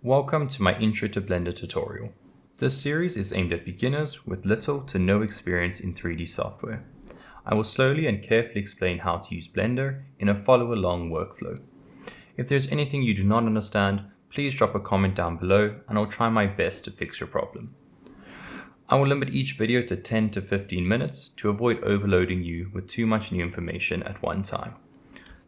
Welcome to my Intro to Blender tutorial. This series is aimed at beginners with little to no experience in 3D software. I will slowly and carefully explain how to use Blender in a follow-along workflow. If there's anything you do not understand, please drop a comment down below and I'll try my best to fix your problem. I will limit each video to 10 to 15 minutes to avoid overloading you with too much new information at one time.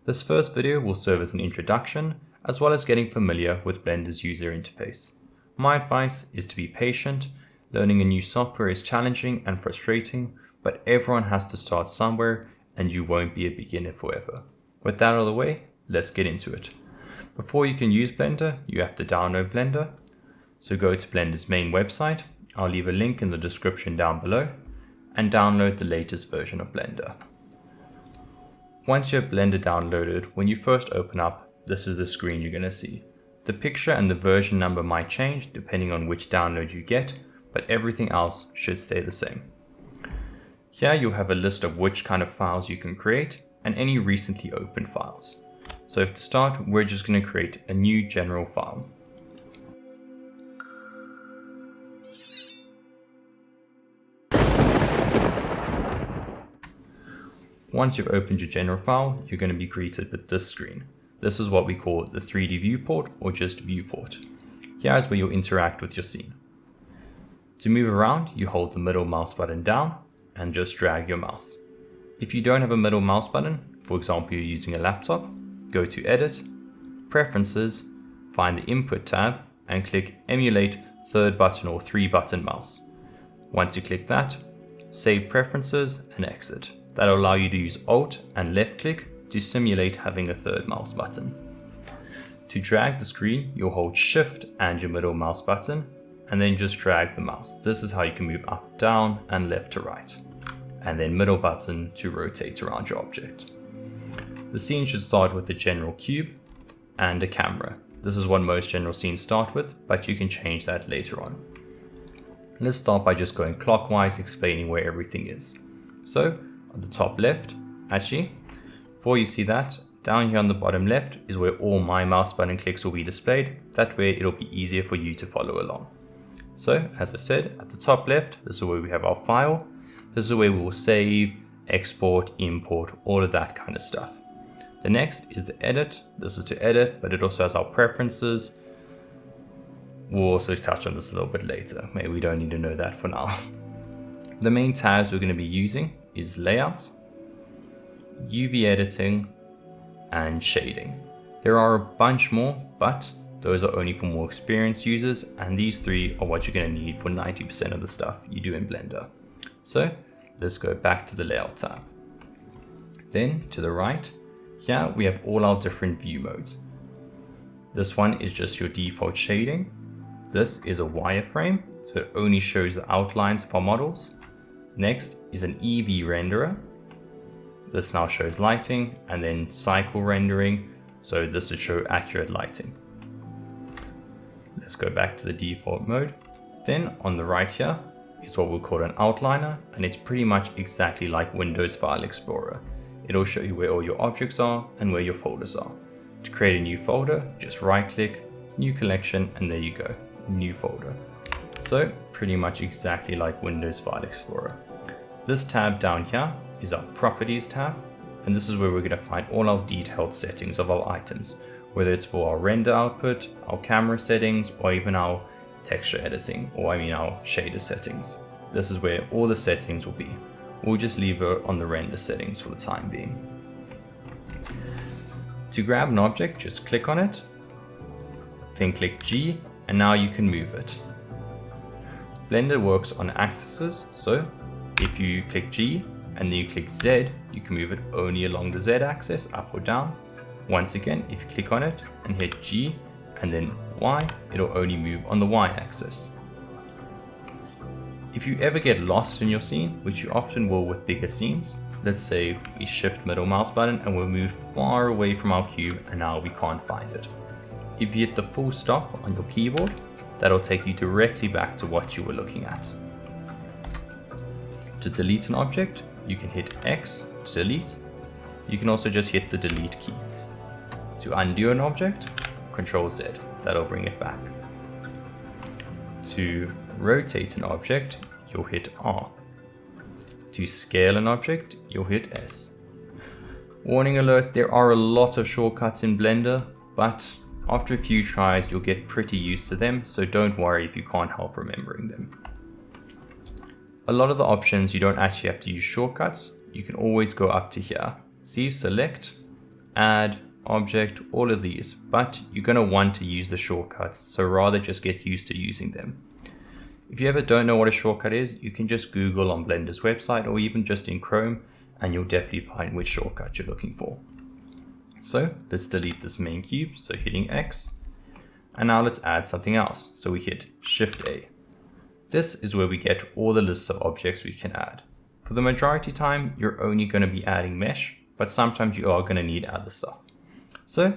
This first video will serve as an introduction, as well as getting familiar with Blender's user interface. My advice is to be patient. Learning a new software is challenging and frustrating, but everyone has to start somewhere and you won't be a beginner forever. With that out of the way, let's get into it. Before you can use Blender, you have to download Blender. So go to Blender's main website. I'll leave a link in the description down below and download the latest version of Blender. Once you have Blender downloaded, when you first open up, this is the screen you're going to see. The picture and the version number might change depending on which download you get, but everything else should stay the same. Here you'll have a list of which kind of files you can create and any recently opened files. So to start, we're just going to create a new general file. Once you've opened your general file, you're going to be greeted with this screen. This is what we call the 3D viewport or just viewport. Here is where you'll interact with your scene. To move around, you hold the middle mouse button down and just drag your mouse. If you don't have a middle mouse button, for example, you're using a laptop, go to Edit, Preferences, find the Input tab and click Emulate third button or 3-button mouse. Once you click that, save Preferences and exit. That'll allow you to use Alt and left click to simulate having a third mouse button. To drag the screen, you'll hold Shift and your middle mouse button and then just drag the mouse. This is how you can move up, down and left to right. And then middle button to rotate around your object. The scene should start with a general cube and a camera. This is what most general scenes start with, but you can change that later on. Let's start by just going clockwise, explaining where everything is. So at the top left, before you see that, down here on the bottom left is where all my mouse button clicks will be displayed. That way it'll be easier for you to follow along. So as I said, at the top left, this is where we have our file. This is where we will save, export, import, all of that kind of stuff. The next is the edit. This is to edit, but it also has our preferences. We'll also touch on this a little bit later. Maybe we don't need to know that for now. The main tabs we're going to be using is layout, UV editing, and shading. There are a bunch more, but those are only for more experienced users, and these three are what you're going to need for 90% of the stuff you do in Blender. So let's go back to the layout tab. Then to the right, here we have all our different view modes. This one is just your default shading. This is a wireframe, so it only shows the outlines of our models. Next is an EV renderer. This now shows lighting, and then cycle rendering, so this would show accurate lighting. Let's go back to the default mode. Then on the right here is what we'll call an outliner, and it's pretty much exactly like Windows File Explorer. It'll show you where all your objects are and where your folders are. To create a new folder, just right click, new collection, and there you go, new folder. So pretty much exactly like Windows File Explorer. This tab down here is our Properties tab, and this is where we're going to find all our detailed settings of our items, whether it's for our render output, our camera settings, or even our texture editing, or our shader settings. This is where all the settings will be. We'll just leave it on the render settings for the time being. To grab an object, just click on it, then click G, and now you can move it. Blender works on axes, so if you click G and then you click Z, you can move it only along the Z axis, up or down. Once again, if you click on it and hit G and then Y, it'll only move on the Y axis. If you ever get lost in your scene, which you often will with bigger scenes, let's say we shift middle mouse button and we'll move far away from our cube and now we can't find it. If you hit the full stop on your keyboard, that'll take you directly back to what you were looking at. To delete an object, you can hit X to delete. You can also just hit the delete key. To undo an object, Control Z, that'll bring it back. To rotate an object, you'll hit R. To scale an object, you'll hit S. Warning alert, there are a lot of shortcuts in Blender, but after a few tries you'll get pretty used to them, so don't worry if you can't help remembering them. A lot of the options you don't actually have to use shortcuts, you can always go up to here. See, select, add, object, all of these, but you're going to want to use the shortcuts, so rather just get used to using them. If you ever don't know what a shortcut is, you can just Google on Blender's website or even just in Chrome, and you'll definitely find which shortcut you're looking for. So let's delete this main cube, so hitting X. And now let's add something else. So we hit Shift A. This is where we get all the lists of objects we can add. For the majority time, you're only going to be adding mesh, but sometimes you are going to need other stuff. So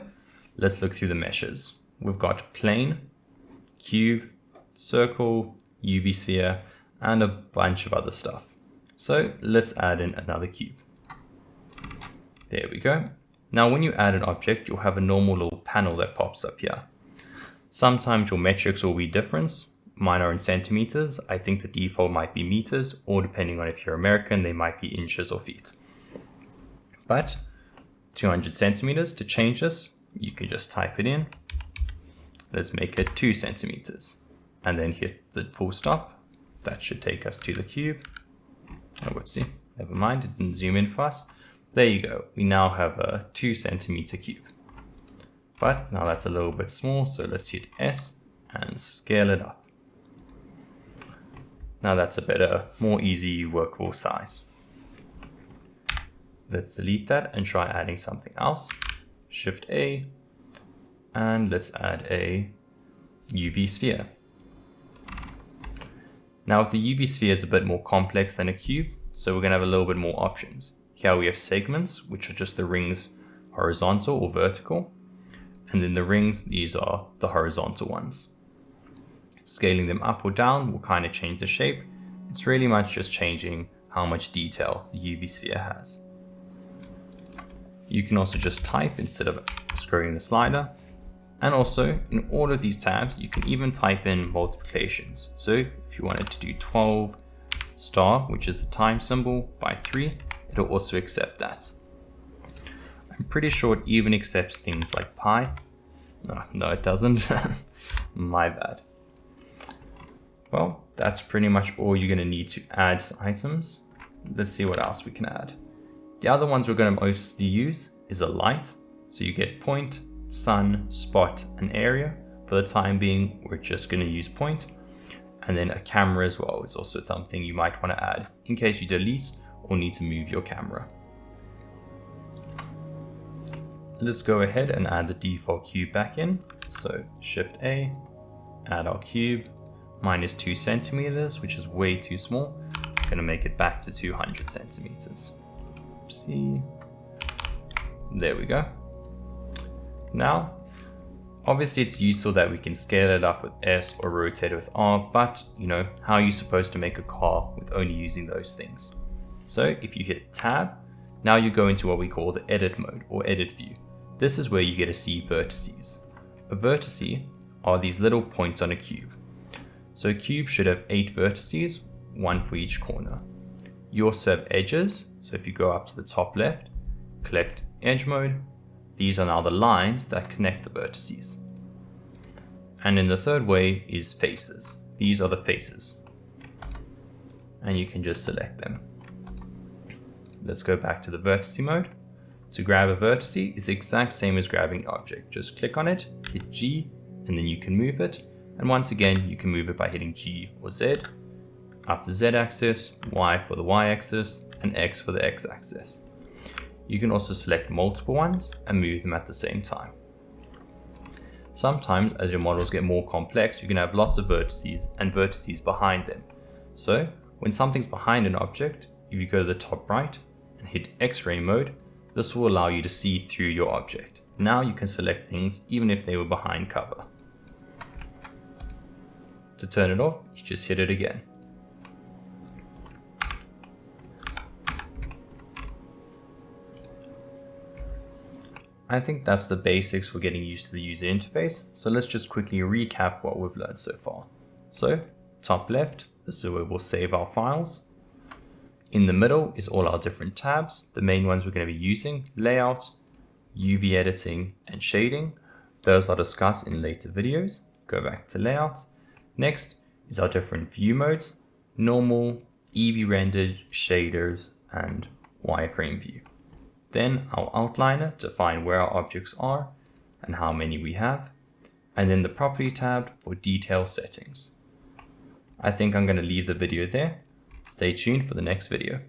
let's look through the meshes. We've got plane, cube, circle, UV sphere, and a bunch of other stuff. So let's add in another cube. There we go. Now when you add an object, you'll have a normal little panel that pops up here. Sometimes your metrics will be different. Mine are in centimeters. I think the default might be meters, or depending on if you're American, they might be inches or feet. But 200 centimeters, to change this, you can just type it in. Let's make it 2 centimeters and then hit the full stop. That should take us to the cube. Oh, whoopsie, never mind, it didn't zoom in fast. There you go, we now have a 2 centimeter cube. But now that's a little bit small, so let's hit S and scale it up. Now that's a better, more easy workable size. Let's delete that and try adding something else. Shift A, and let's add a UV sphere. Now the UV sphere is a bit more complex than a cube, so we're going to have a little bit more options. Here we have segments, which are just the rings horizontal or vertical. And then the rings, these are the horizontal ones. Scaling them up or down will kind of change the shape. It's really much just changing how much detail the UV sphere has. You can also just type instead of scrolling the slider. And also in all of these tabs, you can even type in multiplications. So if you wanted to do 12 star, which is the time symbol, by 3, it'll also accept that. I'm pretty sure it even accepts things like pi. No, it doesn't. My bad. Well, that's pretty much all you're going to need to add items. Let's see what else we can add. The other ones we're going to mostly use is a light. So you get point, sun, spot, and area. For the time being, we're just going to use point. And then a camera as well is also something you might want to add in case you delete or need to move your camera. Let's go ahead and add the default cube back in. So Shift A, add our cube. Mine is 2 centimeters, which is way too small. I'm going to make it back to 200 centimeters. See, there we go. Now, obviously it's useful that we can scale it up with S or rotate it with R, but how are you supposed to make a car with only using those things? So if you hit tab, now you go into what we call the edit mode or edit view. This is where you get to see vertices. A vertice are these little points on a cube. So a cube should have 8 vertices, 1 for each corner. You also have edges, so if you go up to the top left, select edge mode, these are now the lines that connect the vertices. And then the third way is faces. These are the faces. And you can just select them. Let's go back to the vertice mode. To grab a vertice is the exact same as grabbing an object. Just click on it, hit G, and then you can move it. And once again, you can move it by hitting G or Z, up the Z axis, Y for the Y axis, and X for the X axis. You can also select multiple ones and move them at the same time. Sometimes, as your models get more complex, you can have lots of vertices and vertices behind them. So, when something's behind an object, if you go to the top right and hit X-ray mode, this will allow you to see through your object. Now you can select things even if they were behind cover. To turn it off, you just hit it again. I think that's the basics for getting used to the user interface, so let's just quickly recap what we've learned so far. So, top left, this is where we'll save our files. In the middle is all our different tabs. The main ones we're going to be using: layout, UV editing, and shading. Those I'll discuss in later videos. Go back to layout. Next is our different view modes: normal, Eevee rendered, shaders, and wireframe view. Then our outliner to find where our objects are and how many we have. And then the property tab for detail settings. I think I'm going to leave the video there. Stay tuned for the next video.